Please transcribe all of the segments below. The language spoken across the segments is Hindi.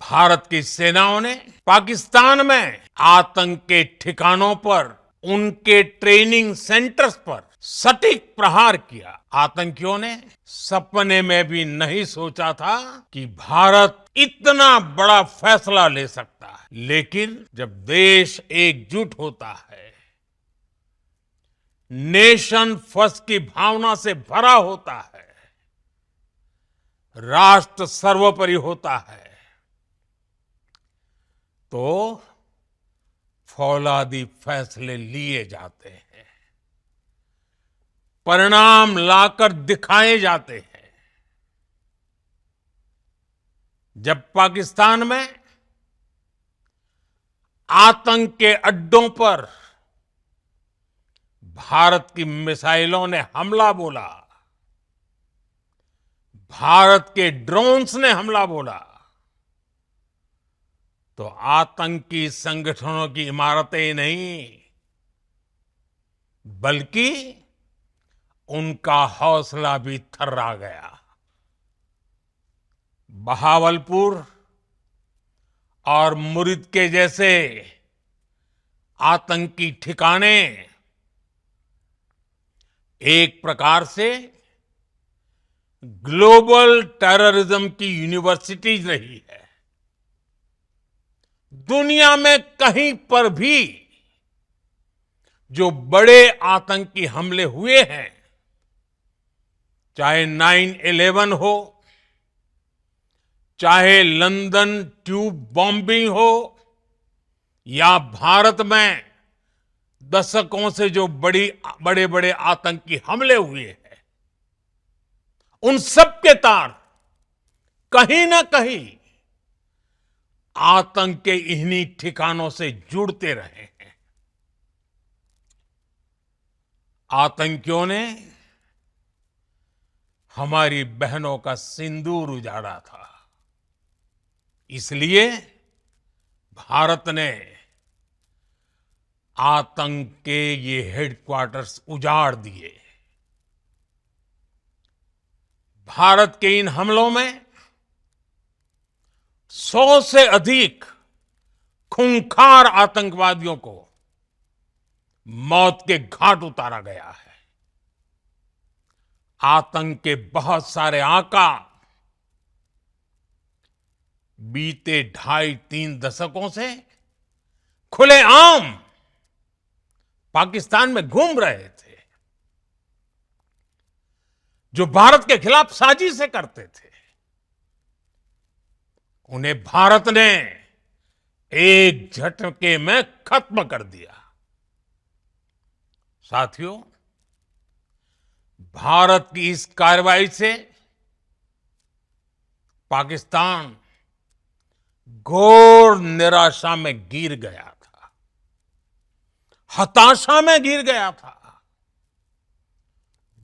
भारत की सेनाओं ने पाकिस्तान में आतंक के ठिकानों पर, उनके ट्रेनिंग सेंटर्स पर सटीक प्रहार किया। आतंकियों ने सपने में भी नहीं सोचा था कि भारत इतना बड़ा फैसला ले सकता है। लेकिन जब देश एकजुट होता है, नेशन फर्स्ट की भावना से भरा होता है, राष्ट्र सर्वोपरि होता है, तो फौलादी फैसले लिए जाते हैं, परिणाम लाकर दिखाए जाते हैं। जब पाकिस्तान में आतंक के अड्डों पर भारत की मिसाइलों ने हमला बोला, भारत के ड्रोन्स ने हमला बोला, तो आतंकी संगठनों की इमारतें नहीं, बल्कि उनका हौसला भी थर्रा गया। बहावलपुर और मुरिद के जैसे आतंकी ठिकाने एक प्रकार से ग्लोबल टेररिज्म की यूनिवर्सिटीज रही है। दुनिया में कहीं पर भी जो बड़े आतंकी हमले हुए हैं, चाहे 9/11 हो, चाहे लंदन ट्यूब बॉम्बिंग हो, या भारत में दशकों से जो बड़े बड़े आतंकी हमले हुए हैं, उन सब के तार कहीं ना कहीं आतंक के इन्हीं ठिकानों से जुड़ते रहे हैं। आतंकियों ने हमारी बहनों का सिंदूर उजाड़ा था, इसलिए भारत ने आतंक के ये हेडक्वार्टर्स उजाड़ दिए। भारत के इन हमलों में 100 से अधिक खूंखार आतंकवादियों को मौत के घाट उतारा गया है। आतंक के बहुत सारे आका बीते 2.5-3 दशकों से खुलेआम पाकिस्तान में घूम रहे थे, जो भारत के खिलाफ साजिशें करते थे। उन्हें भारत ने एक झटके में खत्म कर दिया। साथियों, भारत की इस कार्रवाई से पाकिस्तान घोर निराशा में गिर गया था, हताशा में गिर गया था,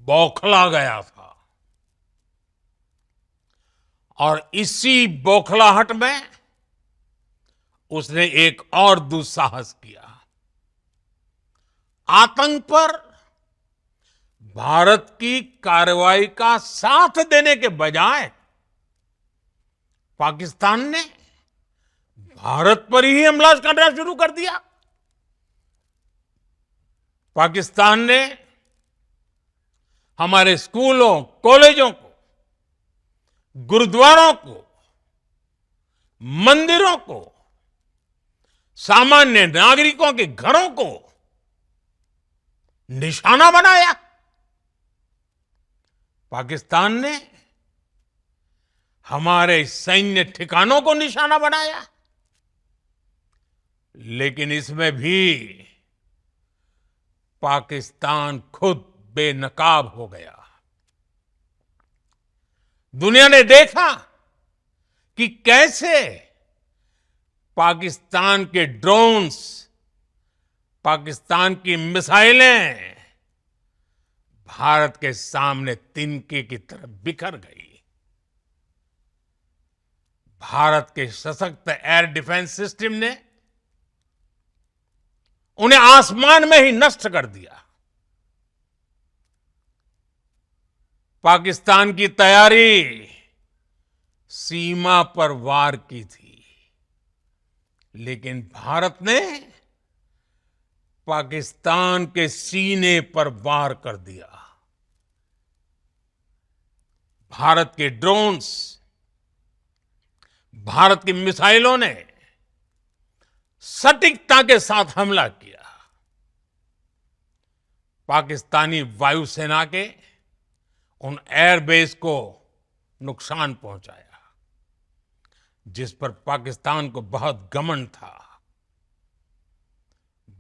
बौखला गया था। और इसी बौखलाहट में उसने एक और दुस्साहस किया। आतंक पर भारत की कार्रवाई का साथ देने के बजाय पाकिस्तान ने भारत पर ही हमला करना शुरू कर दिया। पाकिस्तान ने हमारे स्कूलों, कॉलेजों को, गुरुद्वारों को, मंदिरों को, सामान्य नागरिकों के घरों को निशाना बनाया। पाकिस्तान ने हमारे सैन्य ठिकानों को निशाना बनाया। लेकिन इसमें भी पाकिस्तान खुद बेनकाब हो गया। दुनिया ने देखा कि कैसे पाकिस्तान के ड्रोन्स, पाकिस्तान की मिसाइलें भारत के सामने तिनके की तरह बिखर गई। भारत के सशक्त एयर डिफेंस सिस्टम ने उन्हें आसमान में ही नष्ट कर दिया। पाकिस्तान की तैयारी सीमा पर वार की थी। लेकिन भारत ने पाकिस्तान के सीने पर वार कर दिया। भारत के ड्रोन्स, भारत की मिसाइलों ने सटीकता के साथ हमला किया। पाकिस्तानी वायुसेना के उन एयरबेस को नुकसान पहुंचाया, जिस पर पाकिस्तान को बहुत घमंड था।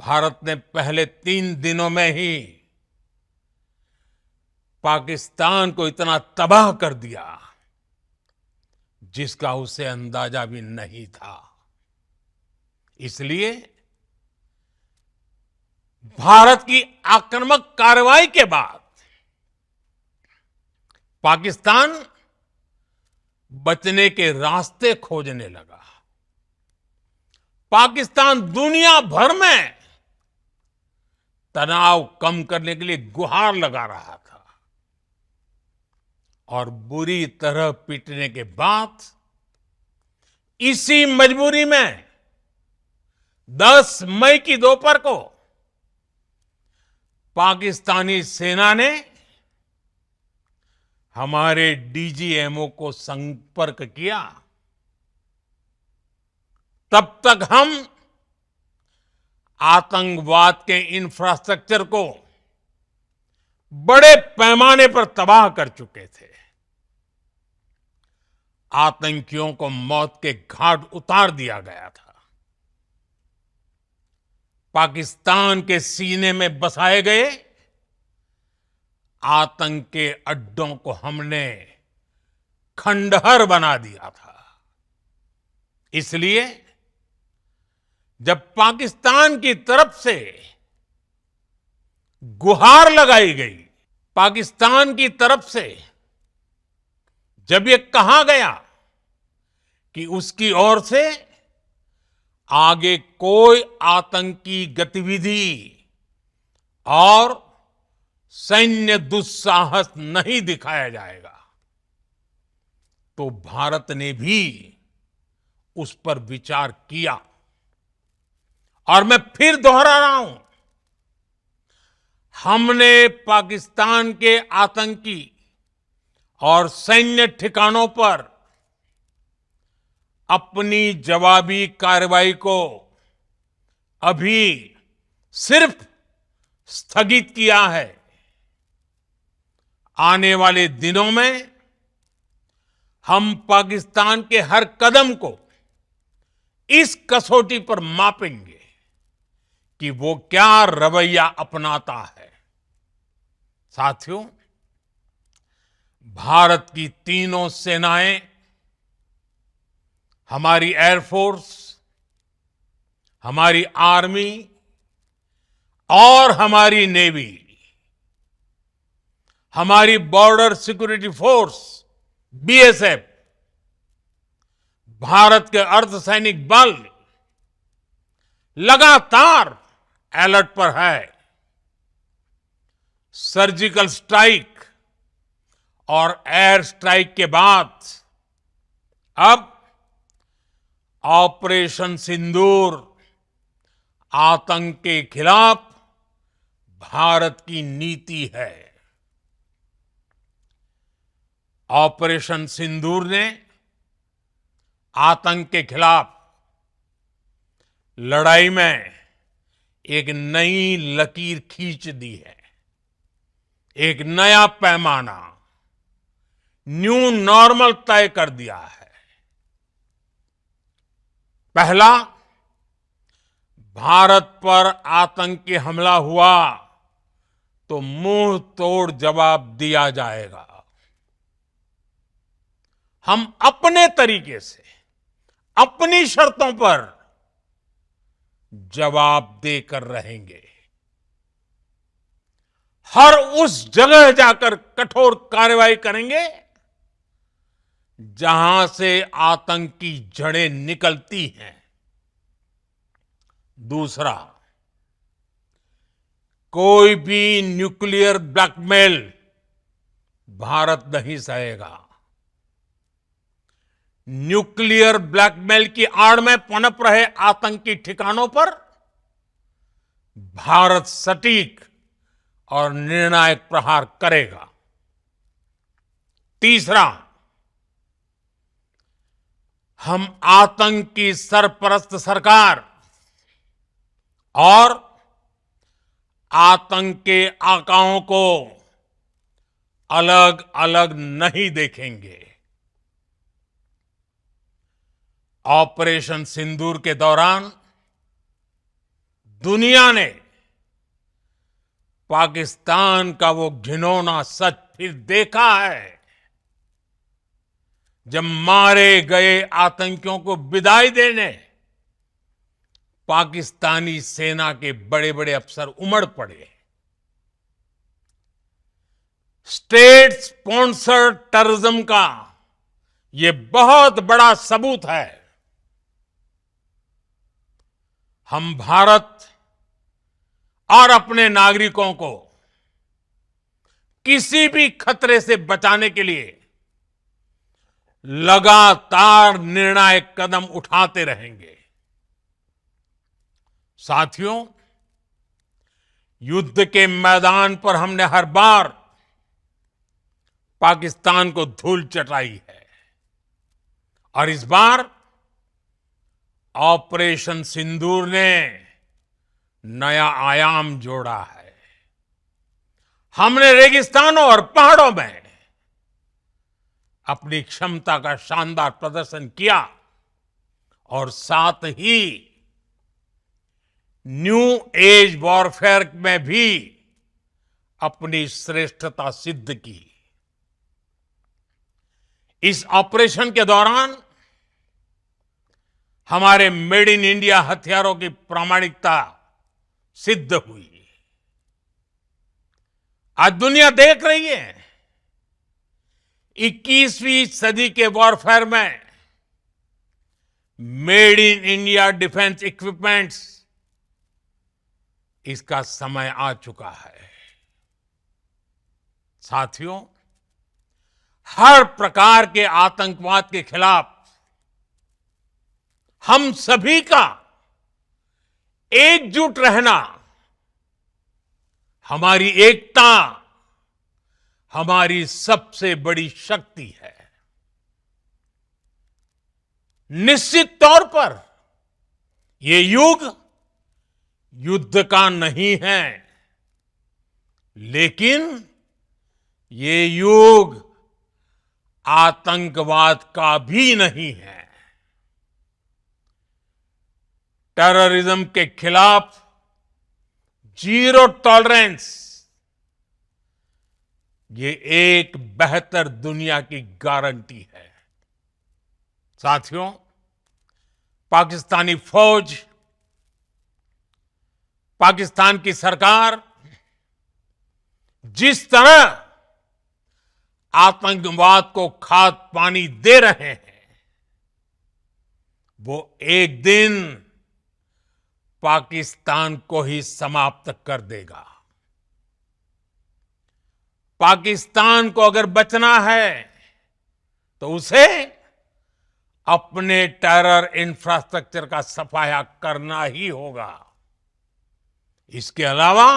भारत ने पहले 3 दिनों में ही पाकिस्तान को इतना तबाह कर दिया जिसका उसे अंदाजा भी नहीं था। इसलिए भारत की आक्रामक कार्रवाई के बाद पाकिस्तान बचने के रास्ते खोजने लगा। पाकिस्तान दुनिया भर में तनाव कम करने के लिए गुहार लगा रहा था और बुरी तरह पीटने के बाद इसी मजबूरी में 10 मई की दोपहर को पाकिस्तानी सेना ने हमारे डीजीएमओ को संपर्क किया। तब तक हम आतंकवाद के इंफ्रास्ट्रक्चर को बड़े पैमाने पर तबाह कर चुके थे। आतंकियों को मौत के घाट उतार दिया गया था। पाकिस्तान के सीने में बसाए गए आतंक के अड्डों को हमने खंडहर बना दिया था। इसलिए जब पाकिस्तान की तरफ से गुहार लगाई गई, पाकिस्तान की तरफ से जब ये कहा गया कि उसकी ओर से आगे कोई आतंकी गतिविधि और सैन्य दुस्साहस नहीं दिखाया जाएगा, तो भारत ने भी उस पर विचार किया। और मैं फिर दोहरा रहा हूं, हमने पाकिस्तान के आतंकी और सैन्य ठिकानों पर अपनी जवाबी कार्रवाई को अभी सिर्फ स्थगित किया है। आने वाले दिनों में हम पाकिस्तान के हर कदम को इस कसौटी पर मापेंगे कि वो क्या रवैया अपनाता है। साथियों, भारत की तीनों सेनाएं, हमारी एयरफोर्स, हमारी आर्मी और हमारी नेवी, हमारी border security force BSF, Bharat के अर्धसैनिक बल लगातार अलर्ट पर है। सर्जिकल स्ट्राइक और एयर स्ट्राइक के बाद अब ऑपरेशन सिंदूर आतंक के खिलाफ भारत की नीति है। ऑपरेशन सिंदूर ने आतंक के खिलाफ लड़ाई में एक नई लकीर खींच दी है, एक नया पैमाना, न्यू नॉर्मल तय कर दिया है। पहला, भारत पर आतंकी हमला हुआ तो मुंह तोड़ जवाब दिया जाएगा। हम अपने तरीके से, अपनी शर्तों पर जवाब देकर रहेंगे। हर उस जगह जाकर कठोर कार्रवाई करेंगे जहां से आतंक की जड़ें निकलती हैं। दूसरा, कोई भी न्यूक्लियर ब्लैकमेल भारत नहीं सहेगा। न्यूक्लियर ब्लैकमेल की आड़ में पनप रहे आतंकी ठिकानों पर भारत सटीक और निर्णायक प्रहार करेगा। तीसरा, हम आतंक की सरपरस्त सरकार और आतंक के आकाओं को अलग अलग नहीं देखेंगे। ऑपरेशन सिंदूर के दौरान दुनिया ने पाकिस्तान का वो घिनौना सच फिर देखा है, जब मारे गए आतंकियों को विदाई देने पाकिस्तानी सेना के बड़े बड़े अफसर उमड़ पड़े। स्टेट स्पॉन्सर्ड टेररिज्म का ये बहुत बड़ा सबूत है। हम भारत और अपने नागरिकों को किसी भी खतरे से बचाने के लिए लगातार निर्णायक कदम उठाते रहेंगे। साथियों, युद्ध के मैदान पर हमने हर बार पाकिस्तान को धूल चटाई है और इस बार ऑपरेशन सिंदूर ने नया आयाम जोड़ा है। हमने रेगिस्तानों और पहाड़ों में अपनी क्षमता का शानदार प्रदर्शन किया और साथ ही न्यू एज वॉरफेयर में भी अपनी श्रेष्ठता सिद्ध की। इस ऑपरेशन के दौरान हमारे मेड इन इंडिया हथियारों की प्रामाणिकता सिद्ध हुई। आज दुनिया देख रही है 21वीं सदी के वॉरफेयर में made in India defence equipments, इसका समय आ चुका है। साथियों, हर प्रकार के आतंकवाद के खिलाफ हम सभी का एकजुट रहना, हमारी एकता हमारी सबसे बड़ी शक्ति है। निश्चित तौर पर ये युग युद्ध का नहीं है, लेकिन ये युग आतंकवाद का भी नहीं है। टेररिज्म के खिलाफ जीरो टॉलरेंस, ये एक बेहतर दुनिया की गारंटी है। साथियों, पाकिस्तानी फौज, पाकिस्तान की सरकार जिस तरह आतंकवाद को खाद पानी दे रहे हैं, वो एक दिन पाकिस्तान को ही समाप्त कर देगा। पाकिस्तान को अगर बचना है तो उसे अपने टेरर इंफ्रास्ट्रक्चर का सफाया करना ही होगा। इसके अलावा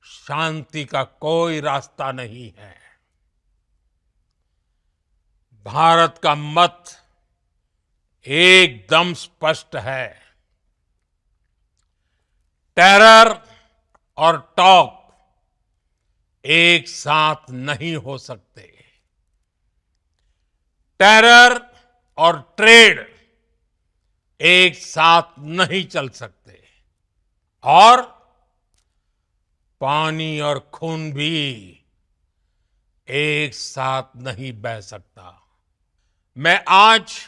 शांति का कोई रास्ता नहीं है। भारत का मत एकदम स्पष्ट है। टेरर और टॉक एक साथ नहीं हो सकते। टेरर और ट्रेड एक साथ नहीं चल सकते और पानी और खून भी एक साथ नहीं बह सकता। मैं आज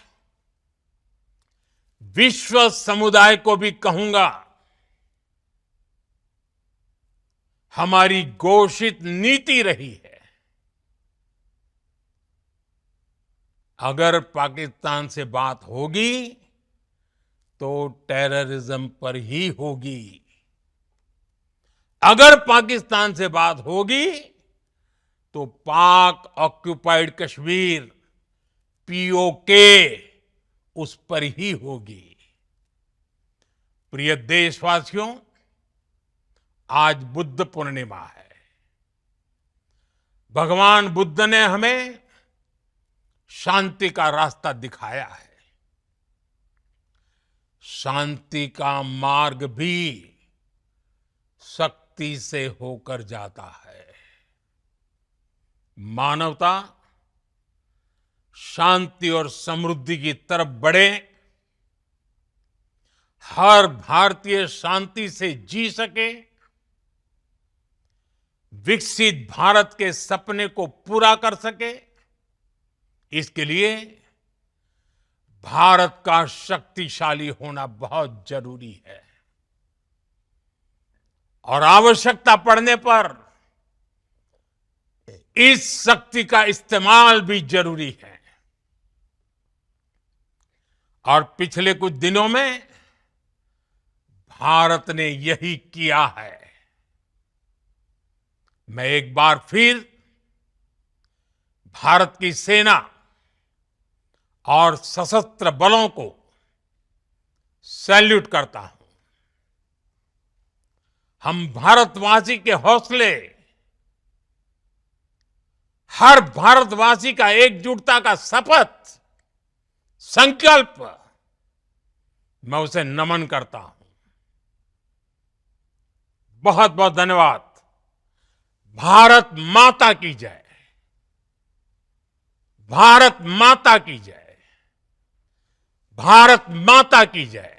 विश्व समुदाय को भी कहूंगा, हमारी घोषित नीति रही है, अगर पाकिस्तान से बात होगी तो टेररिज्म पर ही होगी। अगर पाकिस्तान से बात होगी तो पाक ऑक्युपाइड कश्मीर पीओके उस पर ही होगी। प्रिय देशवासियों, आज बुद्ध पूर्णिमा है। भगवान बुद्ध ने हमें शांति का रास्ता दिखाया है। शांति का मार्ग भी शक्ति से होकर जाता है। मानवता शांति और समृद्धि की तरफ बढ़े, हर भारतीय शांति से जी सके, विकसित भारत के सपने को पूरा कर सके, इसके लिए भारत का शक्तिशाली होना बहुत जरूरी है। और आवश्यकता पड़ने पर इस शक्ति का इस्तेमाल भी जरूरी है। और पिछले कुछ दिनों में भारत ने यही किया है। मैं एक बार फिर भारत की सेना और सशस्त्र बलों को सैल्यूट करता हूं। हम भारतवासी के हौसले, हर भारतवासी का एकजुटता का शपथ, संकल्प, मैं उसे नमन करता हूं। बहुत बहुत धन्यवाद। भारत माता की जय। भारत माता की जय। भारत माता की जय।